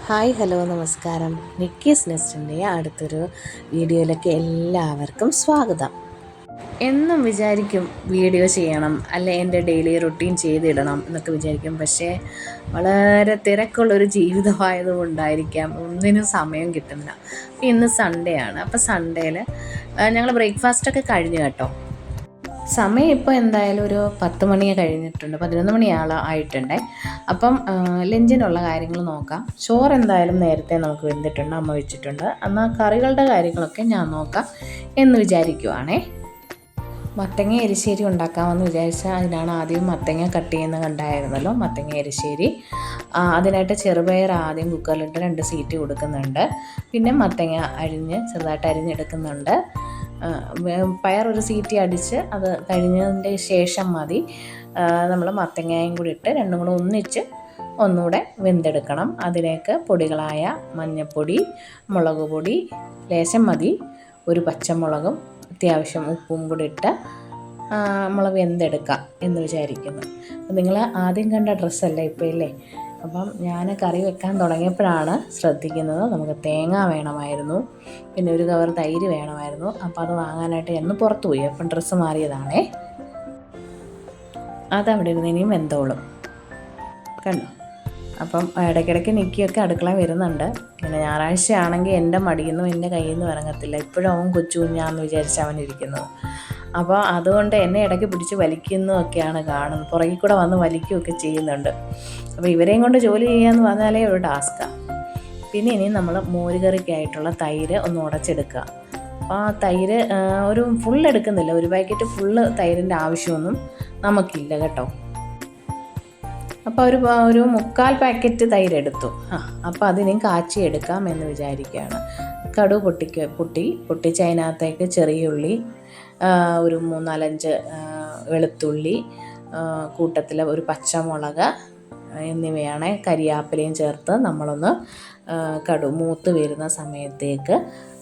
Hi hello നമസ്കാരം. Nikki's നെസ്റ്റിൻ്റെ അടുത്തൊരു വീഡിയോയിലേക്ക് എല്ലാവർക്കും സ്വാഗതം. എന്നും വിചാരിക്കും വീഡിയോ ചെയ്യണം, അല്ലെ എൻ്റെ ഡെയിലി റുട്ടീൻ ചെയ്തിടണം എന്നൊക്കെ വിചാരിക്കും. പക്ഷേ വളരെ തിരക്കുള്ളൊരു ജീവിതമായതുകൊണ്ടായിരിക്കാം ഒന്നിനും സമയം കിട്ടുന്നില്ല. ഇന്ന് സൺഡേ ആണ്. അപ്പോൾ സൺഡേയിൽ ഞങ്ങൾ ബ്രേക്ക്ഫാസ്റ്റൊക്കെ കഴിഞ്ഞു കേട്ടോ. സമയം ഇപ്പോൾ എന്തായാലും ഒരു 10 മണി കഴിഞ്ഞിട്ടുണ്ട്, 11 മണി ആയിട്ടുണ്ട്. അപ്പം ലഞ്ചിനുള്ള കാര്യങ്ങൾ നോക്കാം. ചോറ് എന്തായാലും നേരത്തെ നമുക്ക് വെന്തിട്ടുണ്ട്, അമ്മ വെച്ചിട്ടുണ്ട്. എന്നാൽ കറികളുടെ കാര്യങ്ങളൊക്കെ ഞാൻ നോക്കാം എന്ന് വിചാരിക്കുവാണേ. മത്തങ്ങ എരിശ്ശേരി ഉണ്ടാക്കാമെന്ന് വിചാരിച്ചാൽ അതിനാണ് ആദ്യം മത്തങ്ങ കട്ട് ചെയ്യുന്നത് കണ്ടായിരുന്നല്ലോ, മത്തങ്ങ എരിശ്ശേരി. അതിനായിട്ട് ചെറുപയർ ആദ്യം കുക്കറിലിട്ട് 2 സീറ്റ് കൊടുക്കുന്നുണ്ട്. പിന്നെ മത്തങ്ങ ചെറുതായിട്ട് അരിഞ്ഞെടുക്കുന്നുണ്ട്. പയർ ഒരു സീറ്റി അടിച്ച് അത് കഴിഞ്ഞതിൻ്റെ ശേഷം മതി നമ്മൾ മത്തങ്ങയും കൂടി ഇട്ട് രണ്ടും കൂടെ ഒന്നുകൂടെ വെന്തെടുക്കണം. അതിലേക്ക് പൊടികളായ മഞ്ഞൾപ്പൊടി, മുളക് പൊടി ലേശം മതി, ഒരു പച്ചമുളകും അത്യാവശ്യം ഉപ്പും കൂടി ഇട്ട് നമ്മൾ വെന്തെടുക്കാം എന്ന് വിചാരിക്കുന്നു. നിങ്ങൾ ആദ്യം കണ്ട ഡ്രസ്സല്ല ഇപ്പോൾ ഇല്ലേ. അപ്പം ഞാൻ കറി വെക്കാൻ തുടങ്ങിയപ്പോഴാണ് ശ്രദ്ധിക്കുന്നത് നമുക്ക് തേങ്ങ വേണമായിരുന്നു, പിന്നെ ഒരു കവർ തൈര് വേണമായിരുന്നു. അപ്പോൾ അത് വാങ്ങാനായിട്ട് എന്ന് പുറത്തു പോയി. അപ്പം ഡ്രസ്സ് മാറിയതാണേ. അതവിടെ ഇരുന്ന് ഇനിയും വെന്തോളും കണ്ടോ. അപ്പം ഇടയ്ക്കിടയ്ക്ക് നിക്കിയൊക്കെ അടുക്കള വരുന്നുണ്ട്. പിന്നെ ഞായറാഴ്ച ആണെങ്കിൽ എൻ്റെ മടിയിൽ നിന്നും എൻ്റെ കയ്യിൽ നിന്നും ഇറങ്ങത്തില്ല. ഇപ്പോഴും അവൻ കൊച്ചു കുഞ്ഞാന്ന് വിചാരിച്ച് അവൻ ഇരിക്കുന്നത്. അപ്പോൾ അതുകൊണ്ട് എന്നെ ഇടയ്ക്ക് പിടിച്ച് വലിക്കുന്നതൊക്കെയാണ് കാണുന്നത്. പുറകിൽ കൂടെ വന്ന് വലിക്കുകയൊക്കെ ചെയ്യുന്നുണ്ട്. അപ്പോൾ ഇവരെയും കൊണ്ട് ജോലി ചെയ്യാമെന്ന് പറഞ്ഞാലേ ഒരു ടാസ്ക്കാണ്. പിന്നെ ഇനി നമ്മൾ മോരുകറിക്കായിട്ടുള്ള തൈര് ഒന്ന് ഉടച്ചെടുക്കുക. അപ്പോൾ ആ തൈര് ഒരു ഫുൾ എടുക്കുന്നില്ല, ഒരു പാക്കറ്റ് ഫുള്ള് തൈരിൻ്റെ ആവശ്യമൊന്നും നമുക്കില്ല കേട്ടോ. അപ്പോൾ ഒരു 3/4 പാക്കറ്റ് തൈരെടുത്തു. അപ്പോൾ അതിനെ കാച്ചി എടുക്കാം എന്ന് വിചാരിക്കുകയാണ്. കടുക് പൊട്ടിച്ച് അതിനകത്തേക്ക് ചെറിയ ഉള്ളി, ഒരു 3-4 വെളുത്തുള്ളി, കൂട്ടത്തിൽ ഒരു പച്ചമുളക് എന്നിവയാണ്, കരിയാപ്പിലയും ചേർത്ത് നമ്മളൊന്ന് മൂത്ത് വരുന്ന സമയത്തേക്ക്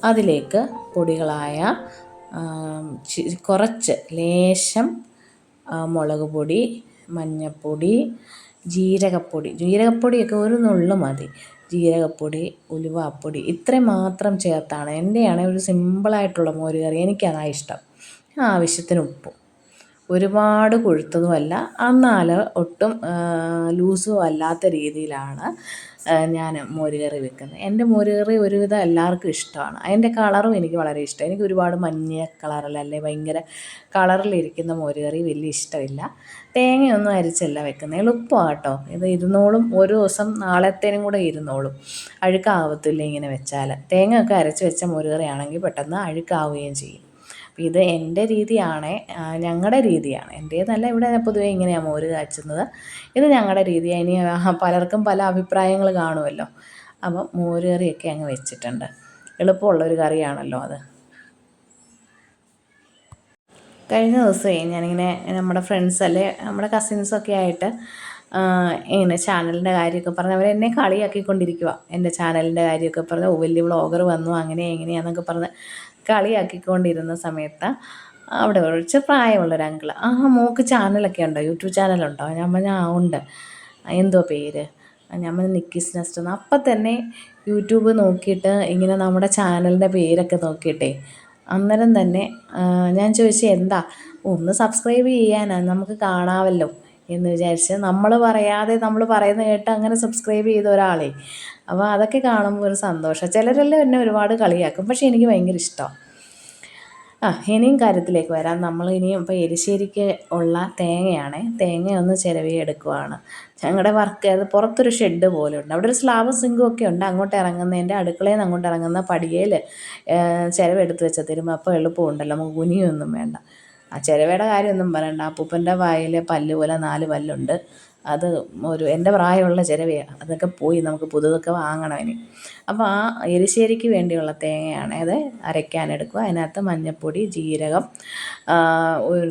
അതിലേക്ക് പൊടികളായ കുറച്ച് ലേശം മുളക് പൊടി, മഞ്ഞൾപ്പൊടി, ജീരകപ്പൊടിയൊക്കെ ഒരു നുള്ളു മതി. ജീരകപ്പൊടി, ഉലുവാപ്പൊടി ഇത്രയും മാത്രം ചേർത്താണ്. എൻ്റെയാണെങ്കിൽ ഒരു സിമ്പിളായിട്ടുള്ള മോരുകറി, എനിക്കതാണ് ഇഷ്ടം. ആവശ്യത്തിന് ഉപ്പും, ഒരുപാട് കൊഴുത്തതുമല്ല എന്നാൽ ഒട്ടും ലൂസും അല്ലാത്ത രീതിയിലാണ് ഞാൻ മോരുകറി വെക്കുന്നത്. എൻ്റെ മോരുകറി ഒരുവിധം എല്ലാവർക്കും ഇഷ്ടമാണ്. അതിൻ്റെ കളറും എനിക്ക് വളരെ ഇഷ്ടമാണ്. എനിക്ക് ഒരുപാട് മഞ്ഞ കളറിലല്ലേ ഭയങ്കര കളറിലിരിക്കുന്ന മോരുകറി വലിയ ഇഷ്ടമില്ല. തേങ്ങയൊന്നും അരിച്ചല്ല വെക്കുന്നത്, എളുപ്പമാണ് കേട്ടോ. ഇത് ഇരുന്നോളും, ഒരു ദിവസം നാളത്തേനും കൂടെ ഇരുന്നോളും, അഴുക്കാവത്തില്ല ഇങ്ങനെ വെച്ചാൽ. തേങ്ങയൊക്കെ അരച്ച് വെച്ച മോരുകറി ആണെങ്കിൽ പെട്ടെന്ന് അഴുക്കാവുകയും ചെയ്യും. ഇത് എൻ്റെ രീതിയാണ്, ഞങ്ങളുടെ രീതിയാണ്. എൻ്റേതല്ല, ഇവിടെ പൊതുവേ ഇങ്ങനെയാണ് മോര് കാച്ചുന്നത്. ഇത് ഞങ്ങളുടെ രീതിയാണ്. ഇനി പലർക്കും പല അഭിപ്രായങ്ങൾ കാണുമല്ലോ. അപ്പം മോര് കറിയൊക്കെ അങ്ങ് വെച്ചിട്ടുണ്ട്. എളുപ്പമുള്ളൊരു കറിയാണല്ലോ അത്. കഴിഞ്ഞ ദിവസമേ ഞാനിങ്ങനെ നമ്മുടെ ഫ്രണ്ട്സല്ലേ, നമ്മുടെ കസിൻസൊക്കെ ആയിട്ട് ഇങ്ങനെ ചാനലിൻ്റെ കാര്യമൊക്കെ പറഞ്ഞ് അവരെന്നെ കളിയാക്കിക്കൊണ്ടിരിക്കുക. എൻ്റെ ചാനലിൻ്റെ കാര്യമൊക്കെ പറഞ്ഞ് വലിയ വ്ളോഗർ വന്നു അങ്ങനെ എങ്ങനെയാണെന്നൊക്കെ പറഞ്ഞ് കളിയാക്കിക്കൊണ്ടിരുന്ന സമയത്ത് അവിടെ കുറച്ച് പ്രായമുള്ളൊരു അങ്കിള്, മോൾക്ക് ചാനലൊക്കെ ഉണ്ടോ, യൂട്യൂബ് ചാനലുണ്ടോ? ഞാൻ പറഞ്ഞാൽ ഉണ്ട്. എന്തോ പേര്? ഞാൻ പറഞ്ഞ നിക്കീസ് നെസ്റ്റ് എന്ന്. അപ്പം തന്നെ യൂട്യൂബ് നോക്കിയിട്ട് ഇങ്ങനെ നമ്മുടെ ചാനലിൻ്റെ പേരൊക്കെ നോക്കിയിട്ടേ അന്നേരം തന്നെ ഞാൻ ചോദിച്ചു എന്താ, ഒന്ന് സബ്സ്ക്രൈബ് ചെയ്യാനാണ്, നമുക്ക് കാണാമല്ലോ എന്ന് വിചാരിച്ച് നമ്മൾ പറയാതെ നമ്മൾ പറയുന്നത് കേട്ട് അങ്ങനെ സബ്സ്ക്രൈബ് ചെയ്ത ഒരാളെ. അപ്പോൾ അതൊക്കെ കാണുമ്പോൾ ഒരു സന്തോഷം. ചിലരെല്ലാം എന്നെ ഒരുപാട് കളിയാക്കും, പക്ഷേ എനിക്ക് ഭയങ്കര ഇഷ്ടമാണ്. ഇനിയും കാര്യത്തിലേക്ക് വരാം. നമ്മൾ ഇനിയും ഇപ്പോൾ എരിശ്ശേരിക്ക് ഉള്ള തേങ്ങയൊന്ന് ചിരവി എടുക്കുവാണ്. ഞങ്ങളുടെ വർക്ക് അത് പുറത്തൊരു ഷെഡ് പോലെ ഉണ്ട്, അവിടെ ഒരു സ്ലാബും സിങ്കും ഒക്കെ ഉണ്ട്. അങ്ങോട്ട് ഇറങ്ങുന്നതിൻ്റെ അടുക്കളയിൽ നിന്ന് അങ്ങോട്ട് ഇറങ്ങുന്ന പടികയിൽ ചിരവെടുത്ത് വെച്ചാൽ തരും. അപ്പോൾ എളുപ്പമുണ്ടല്ലോ, നമുക്ക് കുനിയൊന്നും വേണ്ട. ചിരവയുടെ കാര്യമൊന്നും പറയണ്ട, അപ്പൂപ്പൻ്റെ വായിൽ പല്ല് പോലെ 4 പല്ലുണ്ട്. അത് എൻ്റെ പ്രായമുള്ള ചിരവയാണ്. അതൊക്കെ പോയി, നമുക്ക് പുതുതൊക്കെ വാങ്ങണം ഇനി. അപ്പോൾ ആ എരിശ്ശേരിക്ക് വേണ്ടിയുള്ള തേങ്ങയാണ് അത് അരയ്ക്കാനെടുക്കുക. അതിനകത്ത് മഞ്ഞൾപ്പൊടി, ജീരകം,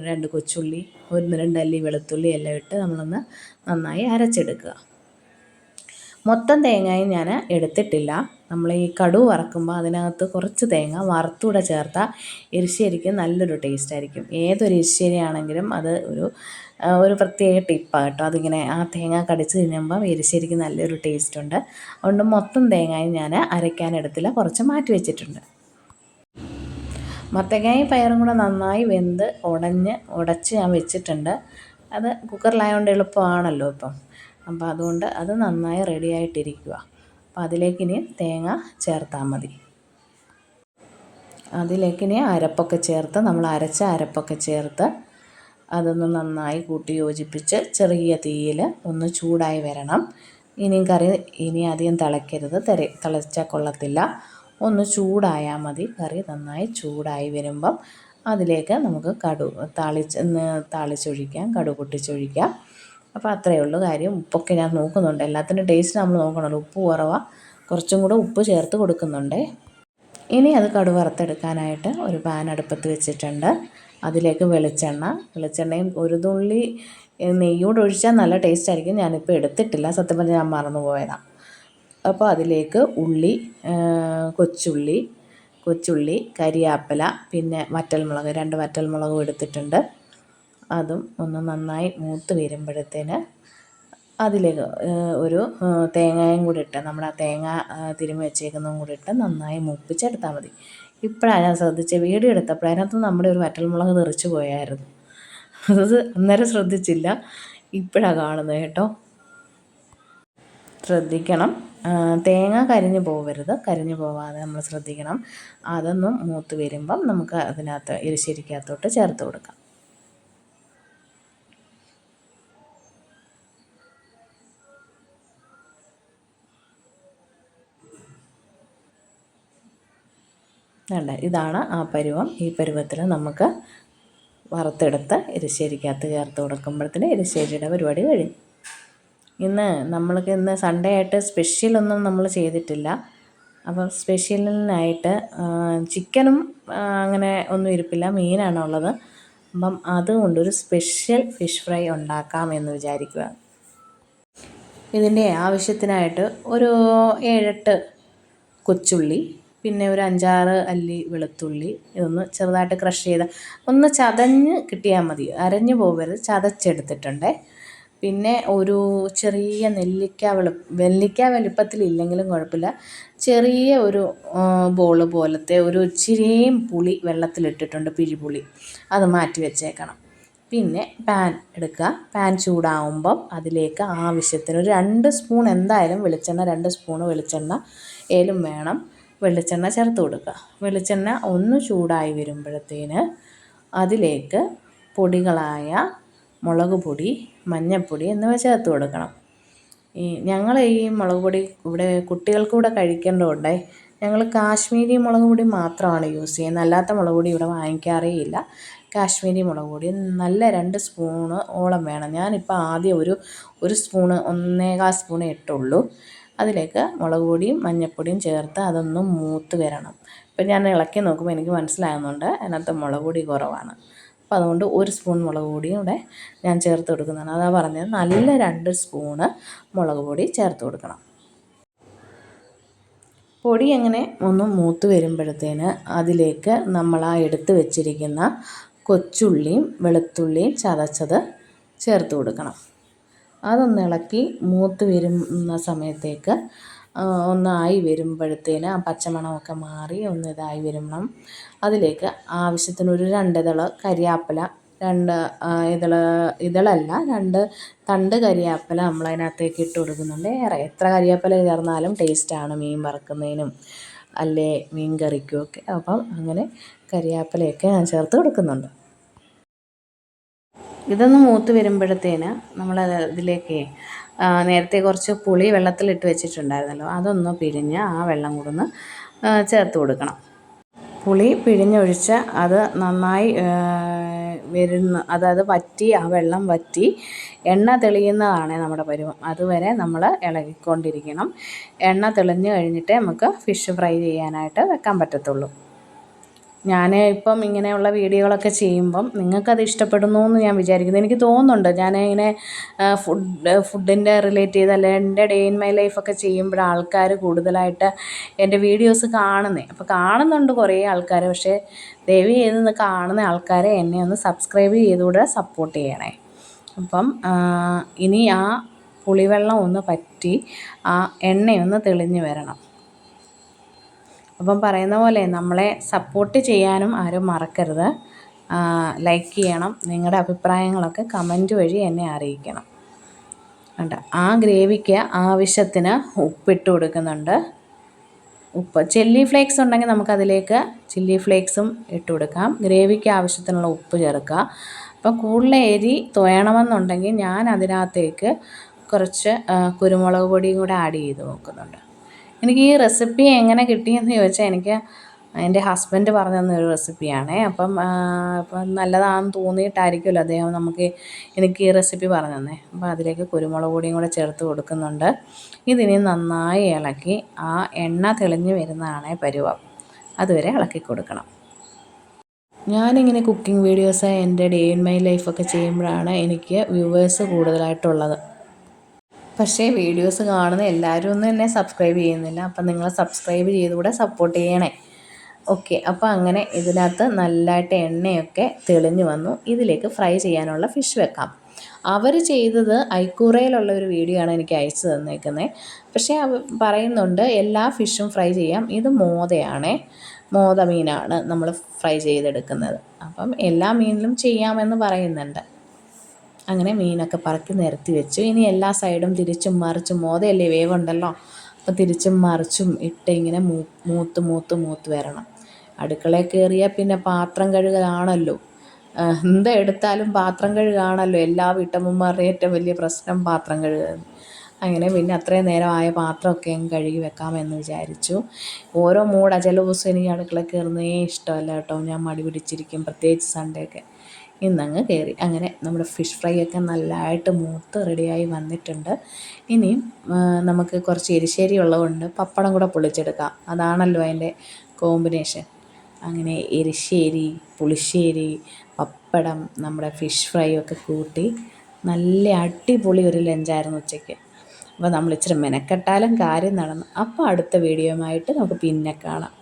2 കൊച്ചുള്ളി, 1-2 അല്ലി വെളുത്തുള്ളി എല്ലാം ഇട്ട് നമ്മളൊന്ന് നന്നായി അരച്ചെടുക്കുക. മൊത്തം തേങ്ങയും ഞാൻ എടുത്തിട്ടില്ല. നമ്മൾ ഈ കടുക് വറക്കുമ്പോൾ അതിനകത്ത് കുറച്ച് തേങ്ങ വറുത്തൂടെ ചേർത്താൽ എരിശ്ശേരിക്ക് നല്ലൊരു ടേസ്റ്റ് ആയിരിക്കും. ഏതൊരു എരിശ്ശേരിയാണെങ്കിലും അത് ഒരു പ്രത്യേക ടിപ്പാണ് കേട്ടോ. അതിങ്ങനെ ആ തേങ്ങ കടിച്ച് തിന്നുമ്പം എരിശ്ശേരിക്ക് നല്ലൊരു ടേസ്റ്റ് ഉണ്ട്. അതുകൊണ്ട് മൊത്തം തേങ്ങയും ഞാൻ അരയ്ക്കാനെടുത്തില്ല, കുറച്ച് മാറ്റി വെച്ചിട്ടുണ്ട്. മത്തങ്ങയും പയറും കൂടെ നന്നായി വെന്ത് ഉടച്ച് ഞാൻ വെച്ചിട്ടുണ്ട്. അത് കുക്കറിലായതുകൊണ്ട് എളുപ്പമാണല്ലോ ഇപ്പം. അപ്പോൾ അതുകൊണ്ട് അത് നന്നായി റെഡി ആയിട്ടിരിക്കുക. അപ്പോൾ അതിലേക്കിനി തേങ്ങ ചേർത്താൽ മതി. അതിലേക്കിനി അരപ്പൊക്കെ ചേർത്ത്, നമ്മൾ അരച്ച അരപ്പൊക്കെ ചേർത്ത് അതൊന്ന് നന്നായി കൂട്ടി യോജിപ്പിച്ച് ചെറിയ തീയിൽ ഒന്ന് ചൂടായി വരണം. കറി അധികം തിളയ്ക്കരുത്, തിളച്ചാൽ കൊള്ളത്തില്ല. ഒന്ന് ചൂടായാൽ മതി. കറി നന്നായി ചൂടായി വരുമ്പം അതിലേക്ക് നമുക്ക് താളിച്ചൊഴിക്കാം, കടുക് പൊട്ടിച്ചൊഴിക്കാം. അപ്പോൾ അത്രയേ ഉള്ളൂ കാര്യം. ഉപ്പൊക്കെ ഞാൻ നോക്കുന്നുണ്ട്, എല്ലാത്തിൻ്റെ ടേസ്റ്റ് നമ്മൾ നോക്കണമല്ലോ. ഉപ്പ് കുറവാണ്, കുറച്ചും കൂടെ ഉപ്പ് ചേർത്ത് കൊടുക്കുന്നുണ്ട്. ഇനി അത് കടുക് വറുത്തെടുക്കാനായിട്ട് ഒരു പാൻ അടുപ്പത്ത് വെച്ചിട്ടുണ്ട്. അതിലേക്ക് വെളിച്ചെണ്ണയും ഒരു തുള്ളി നെയ്യോട് ഒഴിച്ചാൽ നല്ല ടേസ്റ്റ് ആയിരിക്കും. ഞാനിപ്പോൾ എടുത്തിട്ടില്ല, സത്യം പറഞ്ഞാൽ ഞാൻ മറന്നു പോയതാണ്. അപ്പോൾ അതിലേക്ക് കൊച്ചുള്ളി, കരിയാപ്പില, പിന്നെ വറ്റൽമുളക്, 2 വറ്റൽമുളകും എടുത്തിട്ടുണ്ട്. അതും ഒന്ന് നന്നായി മൂത്ത് വരുമ്പോഴത്തേന് അതിലേക്ക് ഒരു തേങ്ങയും കൂടി ഇട്ട്, നമ്മൾ ആ തേങ്ങ തിരുമ്മി വെച്ചേക്കുന്നതും കൂടി ഇട്ട് നന്നായി മൂപ്പിച്ചെടുത്താൽ മതി. ഇപ്പോഴാണ് ഞാൻ ശ്രദ്ധിച്ചത്, വീഡിയോ എടുത്തപ്പോൾ അതിനകത്ത് നമ്മുടെ ഒരു വറ്റൽമുളക് തെറിച്ച് പോയായിരുന്നു. അത് അന്നേരം ശ്രദ്ധിച്ചില്ല, ഇപ്പോഴാണ് കാണുന്നത് കേട്ടോ. ശ്രദ്ധിക്കണം, തേങ്ങ കരിഞ്ഞു പോവാതെ നമ്മൾ ശ്രദ്ധിക്കണം. അതൊന്നും മൂത്ത് വരുമ്പം നമുക്ക് അതിനകത്ത് എരിശ്ശേരിക്കകത്തോട്ട് ചേർത്ത് കൊടുക്കാം. ഇതാണ് ആ പരുവം. ഈ പരുവത്തിൽ നമുക്ക് വറുത്തെടുത്ത് എരിശ്ശേരിക്കകത്ത് ചേർത്ത് കൊടുക്കുമ്പോഴത്തേന് എരിശ്ശേരിയുടെ പരിപാടി കഴിഞ്ഞു. ഇന്ന് സൺഡേ ആയിട്ട് സ്പെഷ്യലൊന്നും നമ്മൾ ചെയ്തിട്ടില്ല. അപ്പം സ്പെഷ്യലിനായിട്ട് ചിക്കനും അങ്ങനെ ഒന്നും ഇരിപ്പില്ല, മീനാണുള്ളത്. അപ്പം അതുകൊണ്ടൊരു സ്പെഷ്യൽ ഫിഷ് ഫ്രൈ ഉണ്ടാക്കാമെന്ന് വിചാരിക്കുക. ഇതിൻ്റെ ആവശ്യത്തിനായിട്ട് ഒരു 7-8 കൊച്ചുള്ളി, പിന്നെ ഒരു 5-6 അല്ലി വെളുത്തുള്ളി, ഇതൊന്ന് ചെറുതായിട്ട് ക്രഷ് ചെയ്ത് ഒന്ന് ചതഞ്ഞ് കിട്ടിയാൽ മതി, അരഞ്ഞു പോകരുത്, ചതച്ചെടുത്തിട്ടുണ്ട്. പിന്നെ ഒരു ചെറിയ നെല്ലിക്ക വലിപ്പത്തിലില്ലെങ്കിലും കുഴപ്പമില്ല, ചെറിയ ഒരു ബോള് പോലത്തെ ഒരു ഇച്ചിരിയും പുളി വെള്ളത്തിലിട്ടിട്ടുണ്ട്, പിഴിപുളി, അത് മാറ്റി വെച്ചേക്കണം. പിന്നെ പാൻ എടുക്കുക. പാൻ ചൂടാവുമ്പം അതിലേക്ക് ആവശ്യത്തിന് ഒരു 2 സ്പൂൺ എന്തായാലും വെളിച്ചെണ്ണ, 2 സ്പൂണ് വെളിച്ചെണ്ണ ഏലും വേണം, വെളിച്ചെണ്ണ ചേർത്ത് കൊടുക്കുക. വെളിച്ചെണ്ണ ഒന്ന് ചൂടായി വരുമ്പോഴത്തേന് അതിലേക്ക് പൊടികളായ മുളക് പൊടി, മഞ്ഞൾപ്പൊടി എന്നിവ ചേർത്ത് കൊടുക്കണം. ഞങ്ങൾ ഈ മുളക് പൊടി ഇവിടെ കുട്ടികൾക്ക് കൂടെ കഴിക്കേണ്ടതുകൊണ്ട് ഞങ്ങൾ കാശ്മീരി മുളക് പൊടി മാത്രമാണ് യൂസ് ചെയ്യുന്നത്. അല്ലാത്ത മുളക് പൊടി ഇവിടെ വാങ്ങിക്കാറേ ഇല്ല. കാശ്മീരി മുളക് പൊടി നല്ല 2 സ്പൂണ് ഓളം വേണം. ഞാനിപ്പോൾ ആദ്യം ഒരു സ്പൂണ്, 1.25 സ്പൂണേ ഇട്ടുള്ളൂ. അതിലേക്ക് മുളക് പൊടിയും മഞ്ഞൾപ്പൊടിയും ചേർത്ത് അതൊന്ന് മൂത്ത് വരണം. ഇപ്പം ഞാൻ ഇളക്കി നോക്കുമ്പോൾ എനിക്ക് മനസ്സിലാകുന്നുണ്ട് അതിനകത്ത് മുളക് പൊടി കുറവാണ്. അപ്പോൾ അതുകൊണ്ട് 1 സ്പൂൺ മുളക് പൊടിയും കൂടെ ഞാൻ ചേർത്ത് കൊടുക്കുന്നതാണ്. അതാ പറഞ്ഞത്, നല്ല 2 സ്പൂണ് മുളക് പൊടി ചേർത്ത് കൊടുക്കണം. പൊടി അങ്ങനെ ഒന്ന് മൂത്ത് വരുമ്പോഴത്തേന് അതിലേക്ക് നമ്മൾ ആ എടുത്ത് വെച്ചിരിക്കുന്ന കൊച്ചുള്ളിയും വെളുത്തുള്ളിയും ചതച്ചത് ചേർത്ത് കൊടുക്കണം. അതൊന്ന് ഇളക്കി മൂത്ത് വരുന്ന സമയത്തേക്ക് ഒന്നായി വരുമ്പോഴത്തേന് ആ പച്ചമണമൊക്കെ മാറി ഒന്ന് ഇതായി വരുമ്പം അതിലേക്ക് ആവശ്യത്തിന് ഒരു 2 ഇതള് കരിയാപ്പില, 2 ഇതളല്ല 2 തണ്ട് കരിയാപ്പില നമ്മളതിനകത്തേക്ക് ഇട്ട് കൊടുക്കുന്നുണ്ട്. എത്ര കരിയാപ്പില ചേർന്നാലും ടേസ്റ്റാണ് മീൻ വറുക്കുന്നതിനും അല്ലേ മീൻ കറിക്കും ഒക്കെ. അപ്പം അങ്ങനെ കരിയാപ്പിലയൊക്കെ ഞാൻ ചേർത്ത് കൊടുക്കുന്നുണ്ട്. ഇതൊന്ന് മൂത്ത് വരുമ്പോഴത്തേന് നമ്മൾ ഇതിലേക്ക് നേരത്തെ കുറച്ച് പുളി വെള്ളത്തിലിട്ട് വെച്ചിട്ടുണ്ടായിരുന്നല്ലോ, അതൊന്ന് പിഴിഞ്ഞ് ആ വെള്ളം കൂടെ ഒന്ന് ചേർത്ത് കൊടുക്കണം. പുളി പിഴിഞ്ഞൊഴിച്ച് അത് നന്നായി അതായത് വറ്റി, ആ വെള്ളം വറ്റി എണ്ണ തെളിയുന്നതാണ് നമ്മുടെ പരുവം. അതുവരെ നമ്മൾ ഇളകിക്കൊണ്ടിരിക്കണം. എണ്ണ തെളിഞ്ഞ് കഴിഞ്ഞിട്ടേ നമുക്ക് ഫിഷ് ഫ്രൈ ചെയ്യാനായിട്ട് വെക്കാൻ പറ്റത്തുള്ളൂ. ഞാൻ ഇപ്പം ഇങ്ങനെയുള്ള വീഡിയോകളൊക്കെ ചെയ്യുമ്പം നിങ്ങൾക്കത് ഇഷ്ടപ്പെടുന്നു എന്ന് ഞാൻ വിചാരിക്കുന്നു. എനിക്ക് തോന്നുന്നുണ്ട് ഞാൻ ഇങ്ങനെ ഫുഡിൻ്റെ റിലേറ്റ് ചെയ്ത് അല്ലെ എൻ്റെ ഡേ ഇൻ മൈ ലൈഫൊക്കെ ചെയ്യുമ്പോഴാണ് ആൾക്കാർ കൂടുതലായിട്ട് എൻ്റെ വീഡിയോസ് കാണുന്നത്. അപ്പോൾ കാണുന്നുണ്ട് കുറേ ആൾക്കാർ. പക്ഷേ ദയവ് ചെയ്ത് കാണുന്ന ആൾക്കാരെ എന്നെ ഒന്ന് സബ്സ്ക്രൈബ് ചെയ്തുകൂടെ സപ്പോർട്ട് ചെയ്യണേ. അപ്പം ഇനി ആ പുളിവെള്ളം ഒന്ന് പറ്റി ആ എണ്ണയൊന്ന് തെളിഞ്ഞ് വരണം. അപ്പം പറയുന്ന പോലെ നമ്മളെ സപ്പോർട്ട് ചെയ്യാനും ആരും മറക്കരുത്. ലൈക്ക് ചെയ്യണം. നിങ്ങളുടെ അഭിപ്രായങ്ങളൊക്കെ കമൻറ്റ് വഴി എന്നെ അറിയിക്കണം. കണ്ടോ, ആ ഗ്രേവിക്ക് ആവശ്യത്തിന് ഉപ്പിട്ട് കൊടുക്കുന്നുണ്ട്. ഉപ്പ് ചില്ലി ഫ്ലേക്സ് ഉണ്ടെങ്കിൽ നമുക്കതിലേക്ക് ചില്ലി ഫ്ലേക്സും ഇട്ട് കൊടുക്കാം. ഗ്രേവിക്ക് ആവശ്യത്തിനുള്ള ഉപ്പ് ചേർക്കുക. അപ്പം കൂടുതൽ എരി വേണമെന്നുണ്ടെങ്കിൽ ഞാൻ അതിനകത്തേക്ക് കുറച്ച് കുരുമുളക് പൊടിയും കൂടെ ആഡ് ചെയ്ത് നോക്കുന്നുണ്ട്. എനിക്ക് ഈ റെസിപ്പി എങ്ങനെ കിട്ടിയെന്ന് ചോദിച്ചാൽ എനിക്ക് എൻ്റെ ഹസ്ബൻഡ് പറഞ്ഞു തന്നൊരു റെസിപ്പിയാണേ. അപ്പം നല്ലതാണെന്ന് തോന്നിയിട്ടായിരിക്കുമല്ലോ അദ്ദേഹം എനിക്ക് ഈ റെസിപ്പി പറഞ്ഞു തന്നെ. അപ്പോൾ അതിലേക്ക് കുരുമുളക് പൊടിയും കൂടെ ചേർത്ത് കൊടുക്കുന്നുണ്ട്. ഇതിനി നന്നായി ഇളക്കി ആ എണ്ണ തെളിഞ്ഞ് വരുന്നതാണേ പരുവം. അതുവരെ ഇളക്കി കൊടുക്കണം. ഞാനിങ്ങനെ കുക്കിംഗ് വീഡിയോസ് എൻ്റെ ഡേ ഇൻ മൈ ലൈഫൊക്കെ ചെയ്യുമ്പോഴാണ് എനിക്ക് വ്യൂവേഴ്സ് കൂടുതലായിട്ടുള്ളത്. പക്ഷേ വീഡിയോസ് കാണുന്ന എല്ലാവരും ഒന്നും എന്നെ സബ്സ്ക്രൈബ് ചെയ്യുന്നില്ല. അപ്പം നിങ്ങൾ സബ്സ്ക്രൈബ് ചെയ്തുകൂടെ സപ്പോർട്ട് ചെയ്യണേ. ഓക്കെ, അപ്പോൾ അങ്ങനെ ഇതിനകത്ത് നല്ലതായിട്ട് എണ്ണയൊക്കെ തെളിഞ്ഞു വന്നു. ഇതിലേക്ക് ഫ്രൈ ചെയ്യാനുള്ള ഫിഷ് വെക്കാം. അവർ ചെയ്തത് ഐക്കൂറയിലുള്ള ഒരു വീഡിയോ ആണ് എനിക്ക് അയച്ചു തന്നേക്കുന്നത്. പക്ഷേ പറയുന്നുണ്ട് എല്ലാ ഫിഷും ഫ്രൈ ചെയ്യാം. ഇത് മോതയാണേ, മോത മീനാണ് നമ്മൾ ഫ്രൈ ചെയ്തെടുക്കുന്നത്. അപ്പം എല്ലാ മീനിലും ചെയ്യാമെന്ന് പറയുന്നുണ്ട്. അങ്ങനെ മീനൊക്കെ പറക്കി നിരത്തി വെച്ചു. ഇനി എല്ലാ സൈഡും തിരിച്ചും മറിച്ചും, മോതയല്ലേ വേവുണ്ടല്ലോ, അപ്പോൾ തിരിച്ചും മറിച്ചും ഇട്ട് ഇങ്ങനെ മൂത്ത് വരണം. അടുക്കളയിൽ കയറിയാൽ പിന്നെ പാത്രം കഴുകലാണല്ലോ. എന്തെടുത്താലും പാത്രം കഴുകാണല്ലോ എല്ലാ വീട്ടമ്മമാരുടെയും ഏറ്റവും വലിയ പ്രശ്നം, പാത്രം കഴുകുക. അങ്ങനെ പിന്നെ അത്രയും നേരമായ പാത്രമൊക്കെ അങ്ങ് കഴുകി വെക്കാമെന്ന് വിചാരിച്ചു. ഓരോ ചില ദിവസം എനിക്ക് അടുക്കളയിൽ കയറുന്നേ ഇഷ്ടമല്ല കേട്ടോ. ഞാൻ മടി പിടിച്ചിരിക്കും, പ്രത്യേകിച്ച് സൺഡേ ഒക്കെ. ഇന്നങ്ങ് കയറി. അങ്ങനെ നമ്മുടെ ഫിഷ് ഫ്രൈ ഒക്കെ നല്ലതായിട്ട് മൂത്ത് റെഡിയായി വന്നിട്ടുണ്ട്. ഇനിയും നമുക്ക് കുറച്ച് എരിശ്ശേരി ഉള്ളതുകൊണ്ട് പപ്പടം കൂടെ പൊളിച്ചെടുക്കാം. അതാണല്ലോ അതിൻ്റെ കോമ്പിനേഷൻ. അങ്ങനെ എരിശ്ശേരി, പുളിശ്ശേരി, പപ്പടം, നമ്മുടെ ഫിഷ് ഫ്രൈ ഒക്കെ കൂട്ടി നല്ല അടിപൊളി ഒരു ലഞ്ചായിരുന്നു ഉച്ചയ്ക്ക്. അപ്പോൾ നമ്മൾ ഇച്ചിരി മെനക്കെട്ടാലും കാര്യം നടന്നു. അപ്പോൾ അടുത്ത വീഡിയോയുമായിട്ട് നമുക്ക് പിന്നെ കാണാം.